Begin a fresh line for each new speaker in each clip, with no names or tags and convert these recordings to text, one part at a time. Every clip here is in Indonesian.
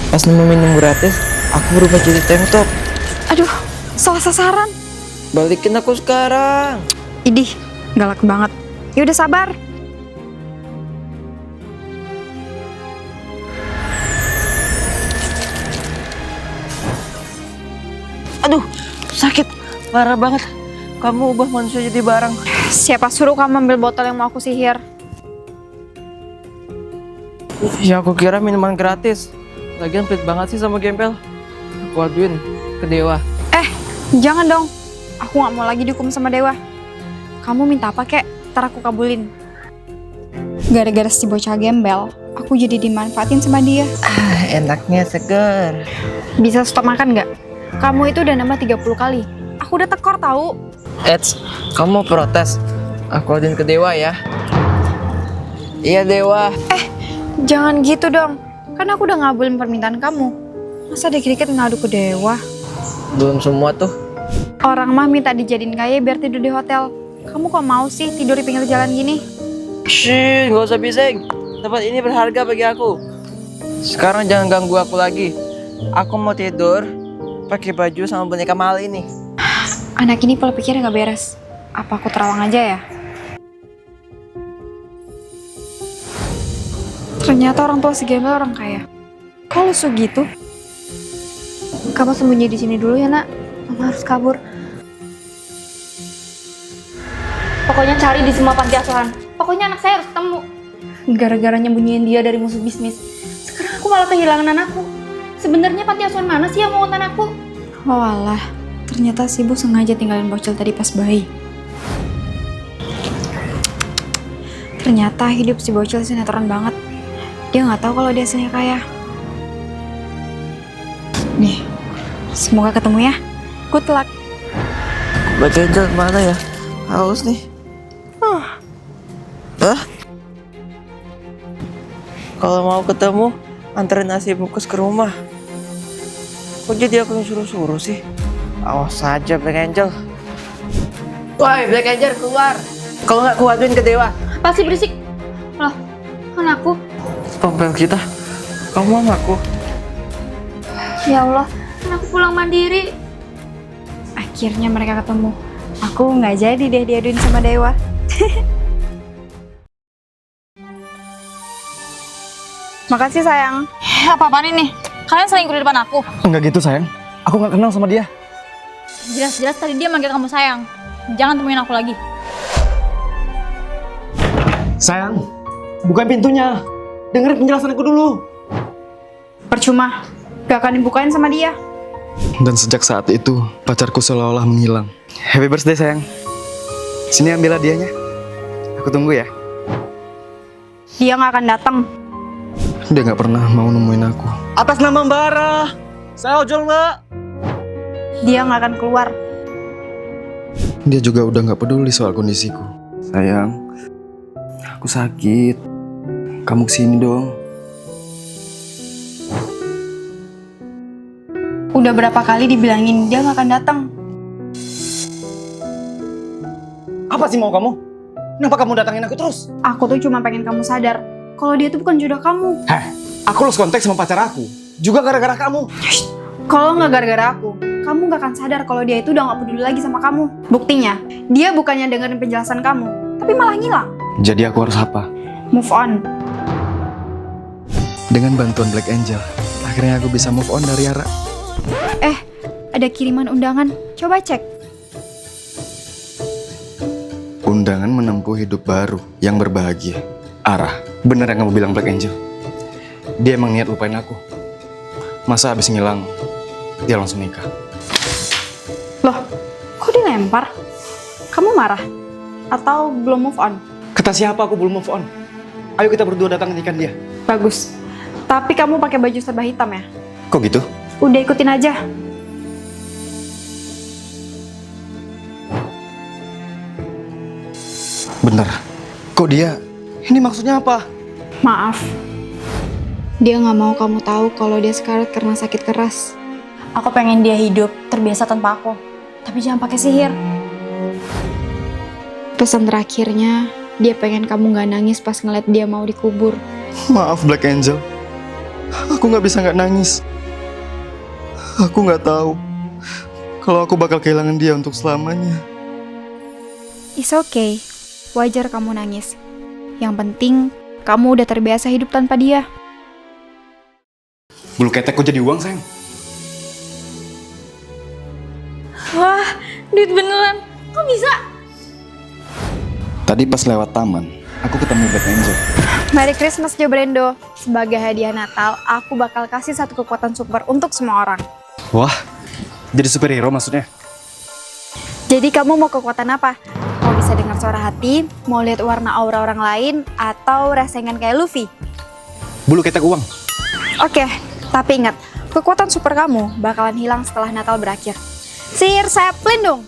Pas nemu minum gratis, aku berubah jadi tank top.
Aduh, salah sasaran.
Balikin aku sekarang.
Idih, galak banget. Ya udah sabar.
Aduh, sakit. Parah banget. Kamu ubah manusia jadi barang.
Siapa suruh kamu ambil botol yang mau aku sihir?
Ya aku kira minuman gratis. Lagian pelit banget sih sama Gembel. Aku aduin ke Dewa.
Jangan dong. Aku gak mau lagi dihukum sama Dewa. Kamu minta apa kek? Ntar aku kabulin. Gara-gara si bocah gembel, aku jadi dimanfaatin sama dia.
Enaknya seger.
Bisa stop makan gak? Kamu itu udah nambah 30 kali. Aku udah tekor tahu.
Eits, kamu protes. Aku aduin ke Dewa ya. Iya Dewa.
Jangan gitu dong. Kan aku udah ngabulin permintaan kamu. Masa dikit-dikit ngadu ke Dewa?
Belum semua tuh.
Orang mah minta dijadiin kaya biar tidur di hotel. Kamu kok mau sih tidur di pinggir jalan gini?
Shh, gak usah bising. Tempat ini berharga bagi aku. Sekarang jangan ganggu aku lagi. Aku mau tidur pakai baju sama boneka mahal ini.
Anak ini pola pikirnya gak beres. Apa aku terawang aja ya? Ternyata orang tua si Gembel orang kaya. Kok lusuh gitu? Kamu sembunyi di sini dulu ya nak. Mama harus kabur. Pokoknya cari di semua panti asuhan. Pokoknya anak saya harus ketemu. Gara-gara nyembunyiin dia dari musuh bisnis. Sekarang aku malah kehilangan anakku. Sebenarnya panti asuhan mana sih yang mau anakku? Oh alah, ternyata si ibu sengaja tinggalin bocil tadi pas bayi. Ternyata hidup si bocil sinetron banget. Dia nggak tahu kalau dia aslinya kaya. Nih, semoga ketemu ya. Good luck.
Black Angel mana ya? Haus nih. Kalau mau ketemu, anterin nasi bungkus ke rumah. Kok jadi aku yang suruh-suruh sih? Awas saja Black Angel. Woi Black Angel keluar. Kalau nggak kuaduin ke Dewa.
Pasti berisik. Loh, anakku.
Tompel kita. Kamu sama aku.
Ya Allah, kan aku pulang mandiri. Akhirnya mereka ketemu. Aku nggak jadi deh diaduin sama Dewa. Makasih sayang. Apa-apaan ini? Kalian selingkuh di depan aku.
Enggak gitu sayang, aku nggak kenal sama dia.
Jelas-jelas tadi dia manggil kamu sayang. Jangan temuin aku lagi.
Sayang, bukain pintunya. Dengerin penjelasan aku dulu.
Percuma, gak akan dibukain sama dia.
Dan sejak saat itu, pacarku seolah-olah menghilang. Happy birthday sayang. Sini ambil hadiahnya. Aku tunggu ya.
Dia gak akan datang.
Dia nggak pernah mau nemuin aku. Atas nama Mbak Ara, saya ojol Mbak.
Dia gak akan keluar.
Dia juga udah nggak peduli soal kondisiku. Sayang, aku sakit. Kamu kesini dong.
Udah berapa kali dibilangin dia gak akan datang.
Apa sih mau kamu? Kenapa kamu datangin aku terus?
Aku tuh cuma pengen kamu sadar kalau dia tuh bukan jodoh kamu.
Heh, aku lost kontak sama pacar aku. Juga gara-gara kamu.
Kalau nggak gara-gara aku, kamu nggak akan sadar kalau dia itu udah nggak peduli lagi sama kamu. Buktinya, dia bukannya dengerin penjelasan kamu, tapi malah ngilang.
Jadi aku harus apa?
Move on.
Dengan bantuan Black Angel, akhirnya aku bisa move on dari Ara.
Ada kiriman undangan. Coba cek.
Undangan menempuh hidup baru yang berbahagia. Ara, bener yang kamu bilang Black Angel. Dia emang niat lupain aku. Masa abis ngilang, dia langsung nikah.
Loh, kok dilempar? Kamu marah? Atau belum move on?
Kata siapa aku belum move on? Ayo kita berdua datang nikahan dia.
Bagus. Tapi kamu pakai baju serba hitam ya?
Kok gitu?
Udah ikutin aja.
Bener. Kok dia? Ini maksudnya apa?
Maaf. Dia nggak mau kamu tahu kalau dia sekarat karena sakit keras. Aku pengen dia hidup terbiasa tanpa aku. Tapi jangan pakai sihir. Pesan terakhirnya, dia pengen kamu nggak nangis pas ngeliat dia mau dikubur.
Maaf Black Angel. Aku nggak bisa nggak nangis. Aku nggak tahu kalau aku bakal kehilangan dia untuk selamanya.
It's okay. Wajar kamu nangis. Yang penting, kamu udah terbiasa hidup tanpa dia.
Bulu ketek kok jadi uang, sayang?
Wah, duit beneran. Kok bisa?
Tadi pas lewat taman, aku ketemu Black Angel.
Merry Christmas, Jo Brendo. Sebagai hadiah Natal, aku bakal kasih satu kekuatan super untuk semua orang.
Wah, jadi superhero maksudnya?
Jadi kamu mau kekuatan apa? Mau bisa dengar suara hati, mau lihat warna aura orang lain, atau rasengan kayak Luffy?
Bulu ketek uang.
Oke, tapi ingat, kekuatan super kamu bakalan hilang setelah Natal berakhir. Sihir sayap pelindung!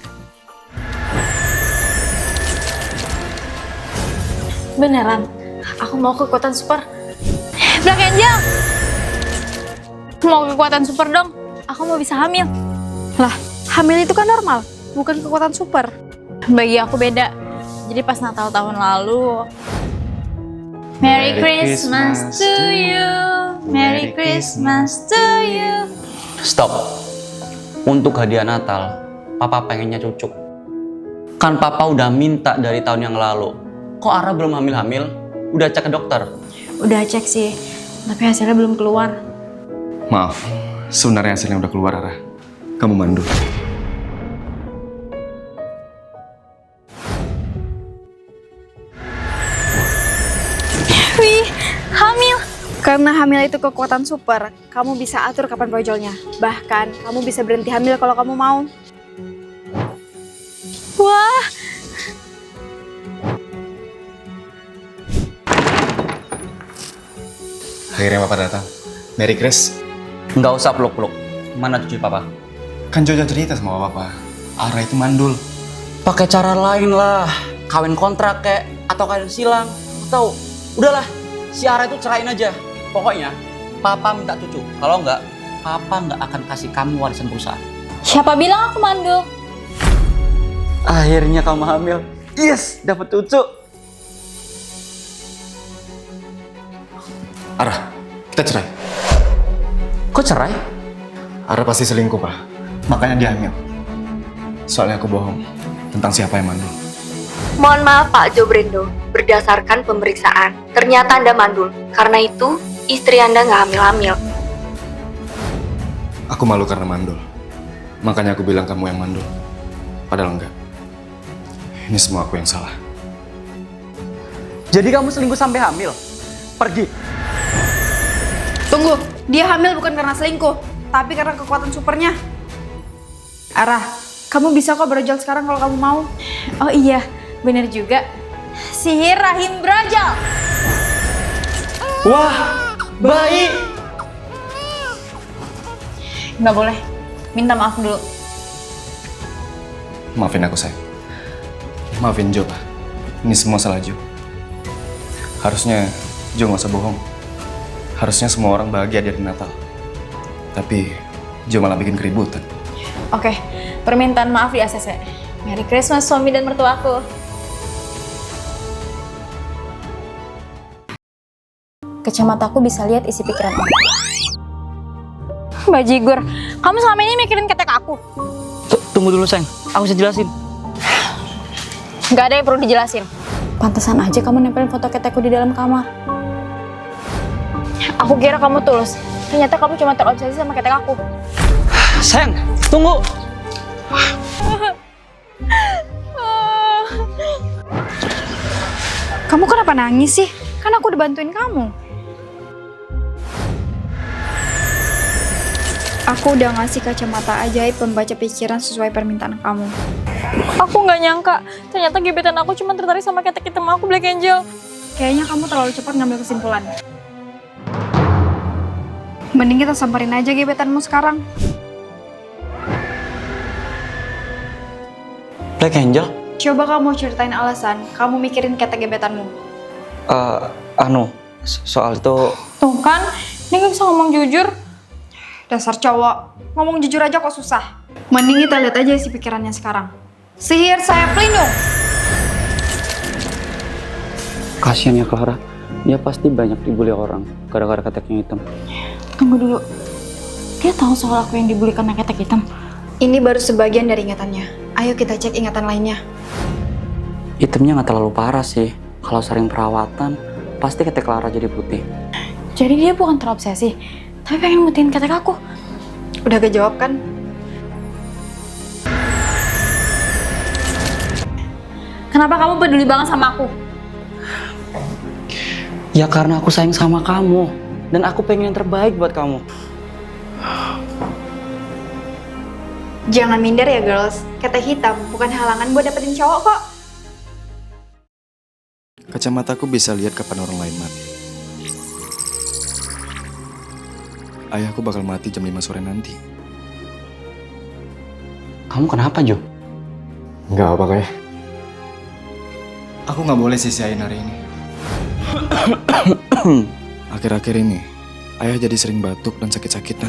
Beneran, aku mau kekuatan super. Black Angel! Mau kekuatan super dong, aku mau bisa hamil. Lah, hamil itu kan normal, bukan kekuatan super. Bagi aku beda. Jadi pas Natal tahun lalu, Merry Christmas to you, Merry Christmas to you.
Stop. Untuk hadiah Natal, Papa pengennya cucu. Kan Papa udah minta dari tahun yang lalu. Kok Ara belum hamil-hamil? Udah cek ke dokter?
Udah cek sih, tapi hasilnya belum keluar.
Maaf, sebenarnya hasilnya udah keluar, Ara. Kamu mandul.
Wih, hamil! Karena hamil itu kekuatan super, kamu bisa atur kapan brojolnya. Bahkan, kamu bisa berhenti hamil kalau kamu mau. Wah!
Akhirnya Papa datang. Merry Chris.
Nggak usah peluk-peluk. Mana cucu Papa?
Kan Jojo cerita sama Papa. Ara itu mandul.
Pakai cara lain lah. Kawin kontrak kek, atau kawin silang. Atau, udahlah. Si Ara itu cerain aja. Pokoknya, Papa minta cucu. Kalau nggak, Papa nggak akan kasih kamu warisan perusahaan.
Siapa bilang aku mandul?
Akhirnya kamu hamil. Yes, dapat cucu.
Ara, kita cerai.
Kok cerai?
Ara pasti selingkuh, Pak. Makanya dia hamil. Soalnya aku bohong tentang siapa yang mandul.
Mohon maaf Pak Jo Brendo, berdasarkan pemeriksaan, ternyata Anda mandul. Karena itu, istri Anda nggak hamil-hamil.
Aku malu karena mandul. Makanya aku bilang kamu yang mandul. Padahal enggak. Ini semua aku yang salah.
Jadi kamu selingkuh sampai hamil? Pergi.
Tunggu, dia hamil bukan karena selingkuh, tapi karena kekuatan supernya. Arah, kamu bisa kok brojol sekarang kalau kamu mau. Oh iya, bener juga. Sihir rahim brojol.
Wah, baik.
Nggak boleh, minta maaf dulu.
Maafin aku, sayang. Maafin Jo, Pak. Ini semua salah Jo. Harusnya Jo nggak usah bohong. Harusnya semua orang bahagia di hari Natal. Tapi Jo malah bikin keributan.
Oke, permintaan maaf di ACC. Merry Christmas suami dan mertuaku. Kacamataku bisa lihat isi pikiran kamu. Bajigur, kamu selama ini mikirin ketek aku.
Tunggu dulu, sayang. Aku bisa jelasin.
Gak ada yang perlu dijelasin. Pantesan aja kamu nempelin foto ketekku di dalam kamar. Aku kira kamu tulus. Ternyata kamu cuma terobsesi sama ketek aku.
Sayang, tunggu.
Kamu kenapa nangis sih? Kan aku udah bantuin kamu. Aku udah ngasih kacamata ajaib pembaca pikiran sesuai permintaan kamu. Aku nggak nyangka, ternyata gebetan aku cuma tertarik sama ketek hitam aku, Black Angel. Kayaknya kamu terlalu cepat ngambil kesimpulan. Mending kita samperin aja gebetanmu sekarang.
Black Angel?
Coba kamu ceritain alasan kamu mikirin ketek gebetanmu.
Soal itu...
Tuh kan, ini gak bisa ngomong jujur. Dasar cowok, ngomong jujur aja kok susah. Mending kita lihat aja isi pikirannya sekarang. Sihir sayap pelindung.
Kasian ya Clara, dia pasti banyak dibully orang gara-gara keteknya hitam.
Tunggu dulu. Dia tahu soal aku yang dibully karena ketek hitam. Ini baru sebagian dari ingatannya. Ayo kita cek ingatan lainnya.
Hitamnya nggak terlalu parah sih. Kalau sering perawatan, pasti ketek Clara jadi putih.
Jadi dia bukan terobsesi, tapi pengen mutiin ketek aku. Udah kejawab kan? Kenapa kamu peduli banget sama aku?
Ya karena aku sayang sama kamu. Dan aku pengen yang terbaik buat kamu.
Jangan minder ya girls. Ketek hitam bukan halangan buat dapetin cowok kok.
Kacamataku bisa lihat kapan orang lain mati. Ayahku bakal mati jam 5 sore nanti.
Kamu kenapa, Jo?
Nggak apa kayak. Aku nggak boleh sia-siain hari ini. Akhir-akhir ini, ayah jadi sering batuk dan sakit-sakitan.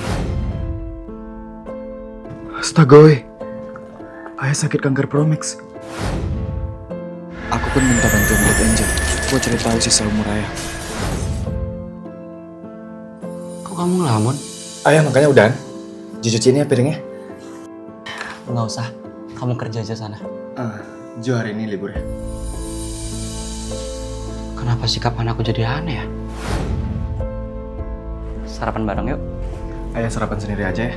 Astaga, weh. Ayah sakit kanker Promax. Aku pun minta bantuan Black Angel buat cari tahu sisa umur ayah.
Kok kamu ngelamun?
Ayah makanya udahan. Dicuci ini ya piringnya.
Nggak usah. Kamu kerja aja sana.
Jo hari ini libur ya.
Kenapa sikapan aku jadi aneh ya? Sarapan bareng yuk.
Ayah sarapan sendiri aja ya.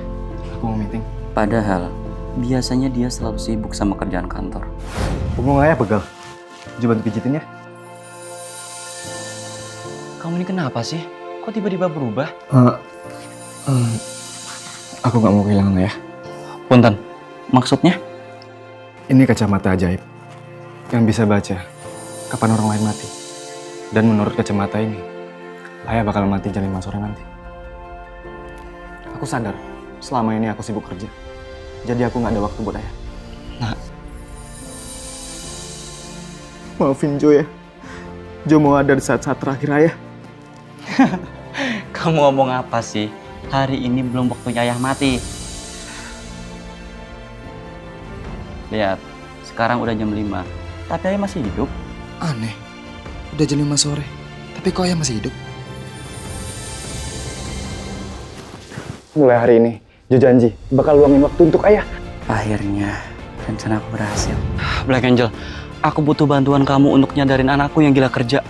Aku mau meeting.
Padahal, biasanya dia selalu sibuk sama kerjaan kantor.
Punggung ayah pegal. Jo bantu pijitin ya.
Kamu ini kenapa sih? Kok tiba-tiba berubah?
Aku nggak mau kehilangan ayah.
Punten, maksudnya?
Ini kacamata ajaib yang bisa baca kapan orang lain mati. Dan menurut kacamata ini, ayah bakal mati jam 5 sore nanti. Aku sadar, selama ini aku sibuk kerja. Jadi aku nggak ada waktu buat ayah.
Nah,
maafin Jo ya. Jo mau ada di saat-saat terakhir ayah.
kamu ngomong apa sih? Hari ini belum waktunya ayah mati. Lihat, sekarang udah jam 5. Tapi ayah masih hidup.
Aneh, udah jam 5 sore. Tapi kok ayah masih hidup? Mulai hari ini, Jo janji bakal luangin waktu untuk ayah.
Akhirnya, rencana aku berhasil. Black Angel, aku butuh bantuan kamu untuk nyadarin anakku yang gila kerja.